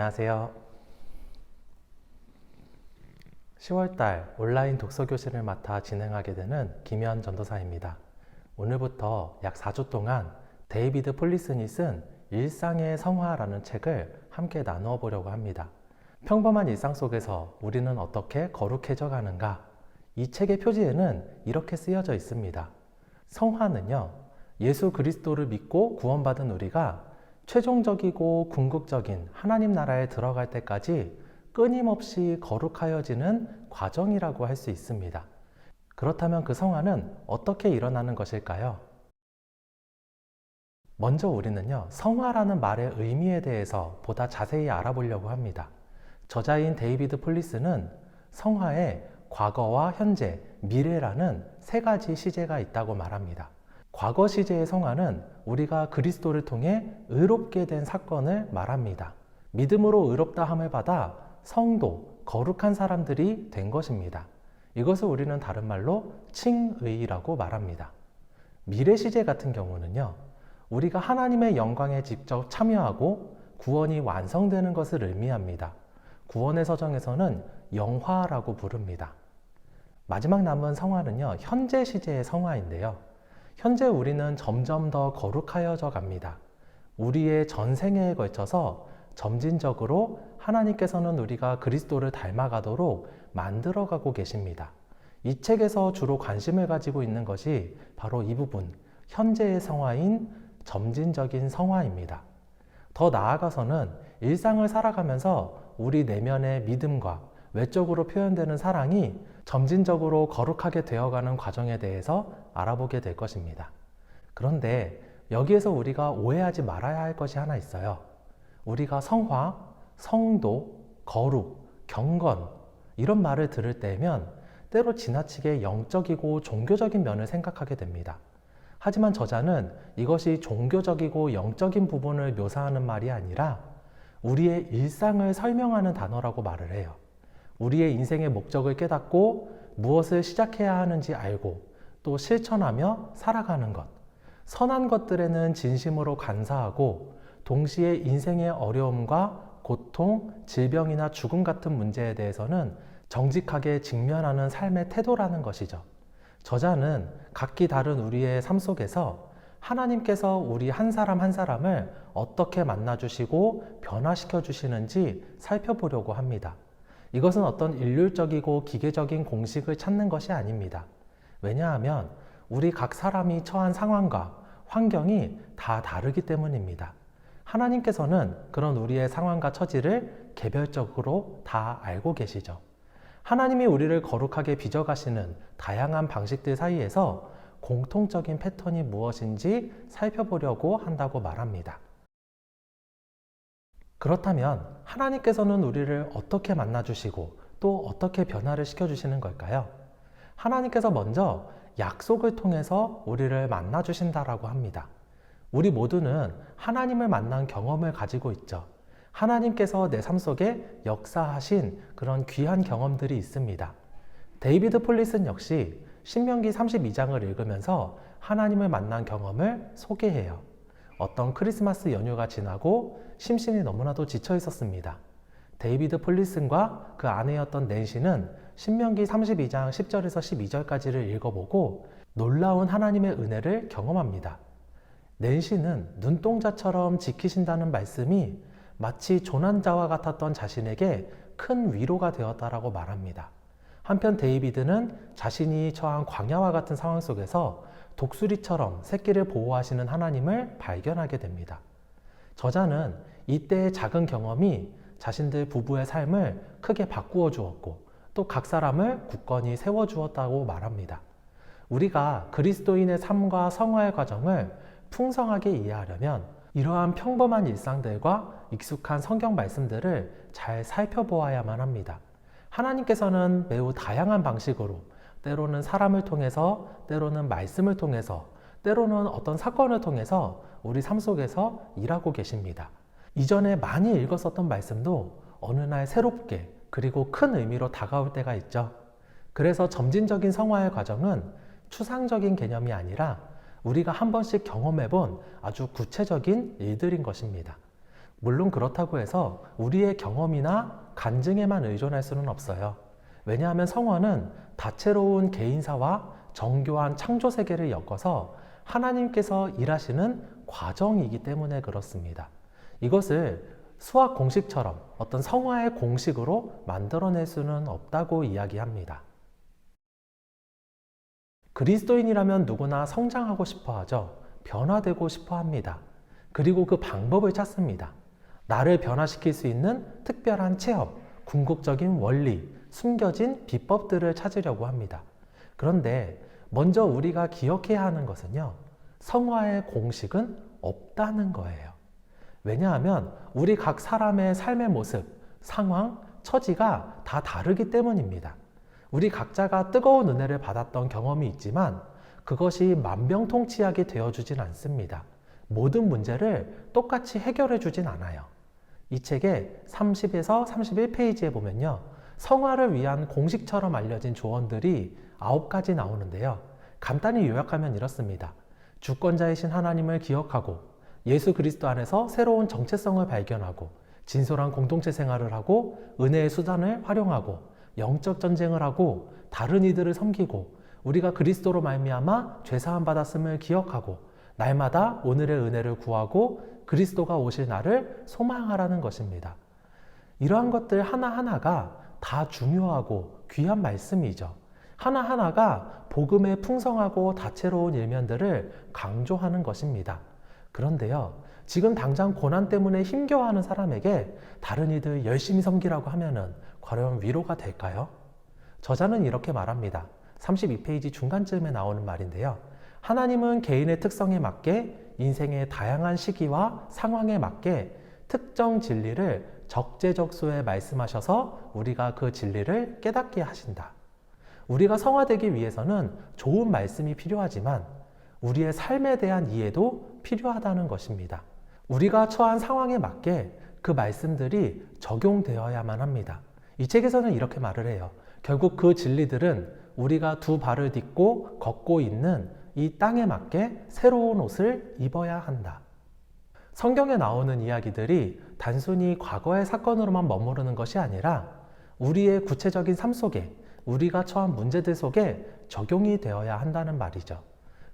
안녕하세요. 10월달 온라인 독서교실을 맡아 진행하게 되는 김현 전도사입니다. 오늘부터 약 4주 동안 데이비드 폴리슨이 쓴 일상의 성화라는 책을 함께 나누어 보려고 합니다. 평범한 일상 속에서 우리는 어떻게 거룩해져 가는가? 이 책의 표지에는 이렇게 쓰여져 있습니다. 성화는요, 예수 그리스도를 믿고 구원받은 우리가 최종적이고 궁극적인 하나님 나라에 들어갈 때까지 끊임없이 거룩하여지는 과정이라고 할 수 있습니다. 그렇다면 그 성화는 어떻게 일어나는 것일까요? 먼저 우리는요, 성화라는 말의 의미에 대해서 보다 자세히 알아보려고 합니다. 저자인 데이비드 폴리슨은 성화에 과거와 현재, 미래라는 세 가지 시제가 있다고 말합니다. 과거 시제의 성화는 우리가 그리스도를 통해 의롭게 된 사건을 말합니다. 믿음으로 의롭다 함을 받아 성도, 거룩한 사람들이 된 것입니다. 이것을 우리는 다른 말로 칭의라고 말합니다. 미래 시제 같은 경우는요, 우리가 하나님의 영광에 직접 참여하고 구원이 완성되는 것을 의미합니다. 구원의 서정에서는 영화라고 부릅니다. 마지막 남은 성화는요, 현재 시제의 성화인데요. 현재 우리는 점점 더 거룩하여져 갑니다. 우리의 전생애에 걸쳐서 점진적으로 하나님께서는 우리가 그리스도를 닮아가도록 만들어가고 계십니다. 이 책에서 주로 관심을 가지고 있는 것이 바로 이 부분, 현재의 성화인 점진적인 성화입니다. 더 나아가서는 일상을 살아가면서 우리 내면의 믿음과 외적으로 표현되는 사랑이 점진적으로 거룩하게 되어가는 과정에 대해서 알아보게 될 것입니다. 그런데 여기에서 우리가 오해하지 말아야 할 것이 하나 있어요. 우리가 성화, 성도, 거룩, 경건 이런 말을 들을 때면 때로 지나치게 영적이고 종교적인 면을 생각하게 됩니다. 하지만 저자는 이것이 종교적이고 영적인 부분을 묘사하는 말이 아니라 우리의 일상을 설명하는 단어라고 말을 해요. 우리의 인생의 목적을 깨닫고 무엇을 시작해야 하는지 알고 또 실천하며 살아가는 것. 선한 것들에는 진심으로 감사하고 동시에 인생의 어려움과 고통, 질병이나 죽음 같은 문제에 대해서는 정직하게 직면하는 삶의 태도라는 것이죠. 저자는 각기 다른 우리의 삶 속에서 하나님께서 우리 한 사람 한 사람을 어떻게 만나주시고 변화시켜 주시는지 살펴보려고 합니다. 이것은 어떤 일률적이고 기계적인 공식을 찾는 것이 아닙니다. 왜냐하면 우리 각 사람이 처한 상황과 환경이 다 다르기 때문입니다. 하나님께서는 그런 우리의 상황과 처지를 개별적으로 다 알고 계시죠. 하나님이 우리를 거룩하게 빚어가시는 다양한 방식들 사이에서 공통적인 패턴이 무엇인지 살펴보려고 한다고 말합니다. 그렇다면 하나님께서는 우리를 어떻게 만나주시고 또 어떻게 변화를 시켜주시는 걸까요? 하나님께서 먼저 약속을 통해서 우리를 만나주신다라고 합니다. 우리 모두는 하나님을 만난 경험을 가지고 있죠. 하나님께서 내 삶 속에 역사하신 그런 귀한 경험들이 있습니다. 데이비드 폴리슨 역시 신명기 32장을 읽으면서 하나님을 만난 경험을 소개해요. 어떤 크리스마스 연휴가 지나고 심신이 너무나도 지쳐 있었습니다. 데이비드 폴리슨과 그 아내였던 낸시는 신명기 32장 10절에서 12절까지를 읽어보고 놀라운 하나님의 은혜를 경험합니다. 낸시는 눈동자처럼 지키신다는 말씀이 마치 조난자와 같았던 자신에게 큰 위로가 되었다라고 말합니다. 한편 데이비드는 자신이 처한 광야와 같은 상황 속에서 독수리처럼 새끼를 보호하시는 하나님을 발견하게 됩니다. 저자는 이때의 작은 경험이 자신들 부부의 삶을 크게 바꾸어 주었고 또 각 사람을 굳건히 세워 주었다고 말합니다. 우리가 그리스도인의 삶과 성화의 과정을 풍성하게 이해하려면 이러한 평범한 일상들과 익숙한 성경 말씀들을 잘 살펴보아야만 합니다. 하나님께서는 매우 다양한 방식으로 때로는 사람을 통해서, 때로는 말씀을 통해서, 때로는 어떤 사건을 통해서 우리 삶 속에서 일하고 계십니다. 이전에 많이 읽었었던 말씀도 어느 날 새롭게 그리고 큰 의미로 다가올 때가 있죠. 그래서 점진적인 성화의 과정은 추상적인 개념이 아니라 우리가 한 번씩 경험해본 아주 구체적인 일들인 것입니다. 물론 그렇다고 해서 우리의 경험이나 간증에만 의존할 수는 없어요. 왜냐하면 성화는 다채로운 개인사와 정교한 창조 세계를 엮어서 하나님께서 일하시는 과정이기 때문에 그렇습니다. 이것을 수학 공식처럼 어떤 성화의 공식으로 만들어낼 수는 없다고 이야기합니다. 그리스도인이라면 누구나 성장하고 싶어 하죠. 변화되고 싶어 합니다. 그리고 그 방법을 찾습니다. 나를 변화시킬 수 있는 특별한 체험, 궁극적인 원리, 숨겨진 비법들을 찾으려고 합니다. 그런데 먼저 우리가 기억해야 하는 것은요, 성화의 공식은 없다는 거예요. 왜냐하면 우리 각 사람의 삶의 모습, 상황, 처지가 다 다르기 때문입니다. 우리 각자가 뜨거운 은혜를 받았던 경험이 있지만 그것이 만병통치약이 되어주진 않습니다. 모든 문제를 똑같이 해결해 주진 않아요. 이 책의 30에서 31페이지에 보면요, 성화를 위한 공식처럼 알려진 조언들이 9가지 나오는데요. 간단히 요약하면 이렇습니다. 주권자이신 하나님을 기억하고 예수 그리스도 안에서 새로운 정체성을 발견하고 진솔한 공동체 생활을 하고 은혜의 수단을 활용하고 영적 전쟁을 하고 다른 이들을 섬기고 우리가 그리스도로 말미암아 죄사함 받았음을 기억하고 날마다 오늘의 은혜를 구하고 그리스도가 오실 날을 소망하라는 것입니다. 이러한 것들 하나하나가 다 중요하고 귀한 말씀이죠. 하나하나가 복음의 풍성하고 다채로운 일면들을 강조하는 것입니다. 그런데요, 지금 당장 고난 때문에 힘겨워하는 사람에게 다른 이들 열심히 섬기라고 하면은 과연 위로가 될까요? 저자는 이렇게 말합니다. 32페이지 중간쯤에 나오는 말인데요. 하나님은 개인의 특성에 맞게 인생의 다양한 시기와 상황에 맞게 특정 진리를 적재적소에 말씀하셔서 우리가 그 진리를 깨닫게 하신다. 우리가 성화되기 위해서는 좋은 말씀이 필요하지만 우리의 삶에 대한 이해도 필요하다는 것입니다. 우리가 처한 상황에 맞게 그 말씀들이 적용되어야만 합니다. 이 책에서는 이렇게 말을 해요. 결국 그 진리들은 우리가 두 발을 딛고 걷고 있는 이 땅에 맞게 새로운 옷을 입어야 한다. 성경에 나오는 이야기들이 단순히 과거의 사건으로만 머무르는 것이 아니라 우리의 구체적인 삶 속에 우리가 처한 문제들 속에 적용이 되어야 한다는 말이죠.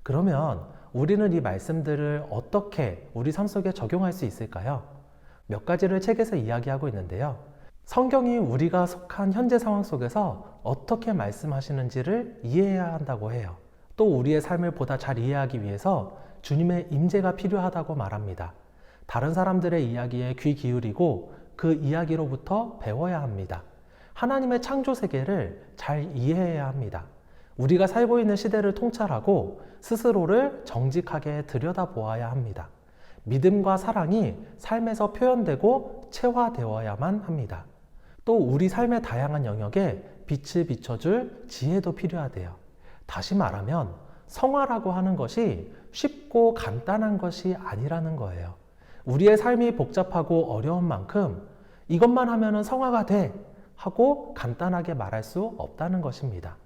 그러면 우리는 이 말씀들을 어떻게 우리 삶 속에 적용할 수 있을까요? 몇 가지를 책에서 이야기하고 있는데요. 성경이 우리가 속한 현재 상황 속에서 어떻게 말씀하시는지를 이해해야 한다고 해요. 또 우리의 삶을 보다 잘 이해하기 위해서 주님의 임재가 필요하다고 말합니다. 다른 사람들의 이야기에 귀 기울이고 그 이야기로부터 배워야 합니다. 하나님의 창조 세계를 잘 이해해야 합니다. 우리가 살고 있는 시대를 통찰하고 스스로를 정직하게 들여다보아야 합니다. 믿음과 사랑이 삶에서 표현되고 체화되어야만 합니다. 또 우리 삶의 다양한 영역에 빛을 비춰줄 지혜도 필요하대요. 다시 말하면 성화라고 하는 것이 쉽고 간단한 것이 아니라는 거예요. 우리의 삶이 복잡하고 어려운 만큼 이것만 하면 성화가 돼 하고 간단하게 말할 수 없다는 것입니다.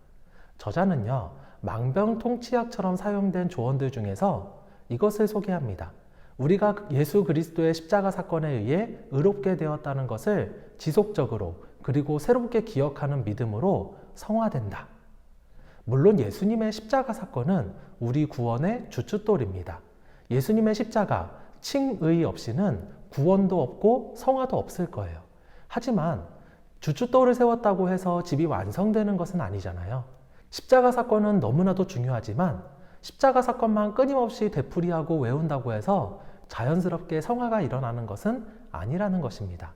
저자는요, 망병통치약처럼 사용된 조언들 중에서 이것을 소개합니다. 우리가 예수 그리스도의 십자가 사건에 의해 의롭게 되었다는 것을 지속적으로 그리고 새롭게 기억하는 믿음으로 성화된다. 물론 예수님의 십자가 사건은 우리 구원의 주춧돌입니다. 예수님의 십자가, 칭의 없이는 구원도 없고 성화도 없을 거예요. 하지만 주춧돌을 세웠다고 해서 집이 완성되는 것은 아니잖아요. 십자가 사건은 너무나도 중요하지만 십자가 사건만 끊임없이 되풀이하고 외운다고 해서 자연스럽게 성화가 일어나는 것은 아니라는 것입니다.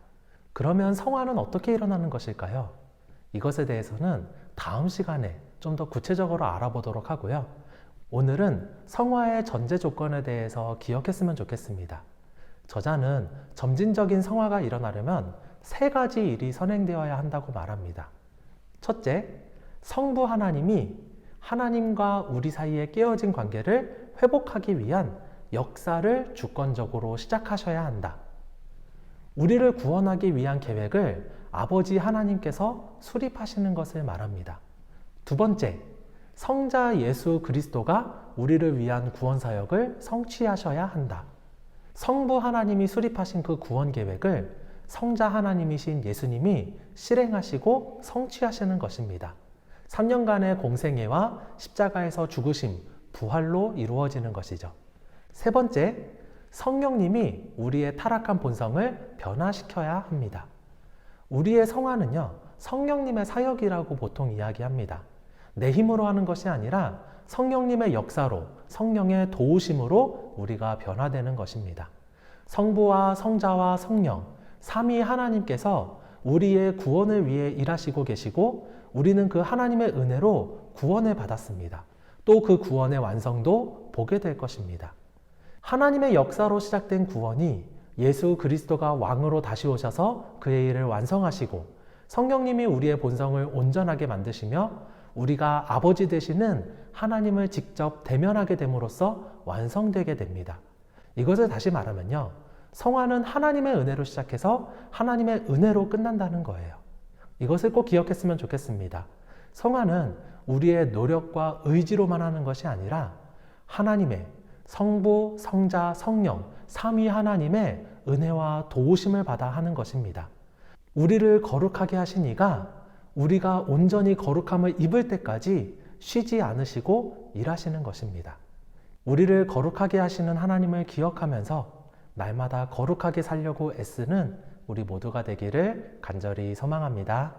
그러면 성화는 어떻게 일어나는 것일까요? 이것에 대해서는 다음 시간에 좀 더 구체적으로 알아보도록 하고요. 오늘은 성화의 전제 조건에 대해서 기억했으면 좋겠습니다. 저자는 점진적인 성화가 일어나려면 3가지 일이 선행되어야 한다고 말합니다. 첫째, 성부 하나님이 하나님과 우리 사이에 깨어진 관계를 회복하기 위한 역사를 주권적으로 시작하셔야 한다. 우리를 구원하기 위한 계획을 아버지 하나님께서 수립하시는 것을 말합니다. 두 번째, 성자 예수 그리스도가 우리를 위한 구원 사역을 성취하셔야 한다. 성부 하나님이 수립하신 그 구원 계획을 성자 하나님이신 예수님이 실행하시고 성취하시는 것입니다. 3년간의 공생애와 십자가에서 죽으심, 부활로 이루어지는 것이죠. 세 번째, 성령님이 우리의 타락한 본성을 변화시켜야 합니다. 우리의 성화는요, 성령님의 사역이라고 보통 이야기합니다. 내 힘으로 하는 것이 아니라 성령님의 역사로, 성령의 도우심으로 우리가 변화되는 것입니다. 성부와 성자와 성령, 삼위 하나님께서 우리의 구원을 위해 일하시고 계시고 우리는 그 하나님의 은혜로 구원을 받았습니다. 또 그 구원의 완성도 보게 될 것입니다. 하나님의 역사로 시작된 구원이 예수 그리스도가 왕으로 다시 오셔서 그의 일을 완성하시고 성령님이 우리의 본성을 온전하게 만드시며 우리가 아버지 되시는 하나님을 직접 대면하게 됨으로써 완성되게 됩니다. 이것을 다시 말하면요, 성화는 하나님의 은혜로 시작해서 하나님의 은혜로 끝난다는 거예요. 이것을 꼭 기억했으면 좋겠습니다. 성화는 우리의 노력과 의지로만 하는 것이 아니라 하나님의 성부, 성자, 성령, 삼위 하나님의 은혜와 도우심을 받아 하는 것입니다. 우리를 거룩하게 하신 이가 우리가 온전히 거룩함을 입을 때까지 쉬지 않으시고 일하시는 것입니다. 우리를 거룩하게 하시는 하나님을 기억하면서 날마다 거룩하게 살려고 애쓰는 우리 모두가 되기를 간절히 소망합니다.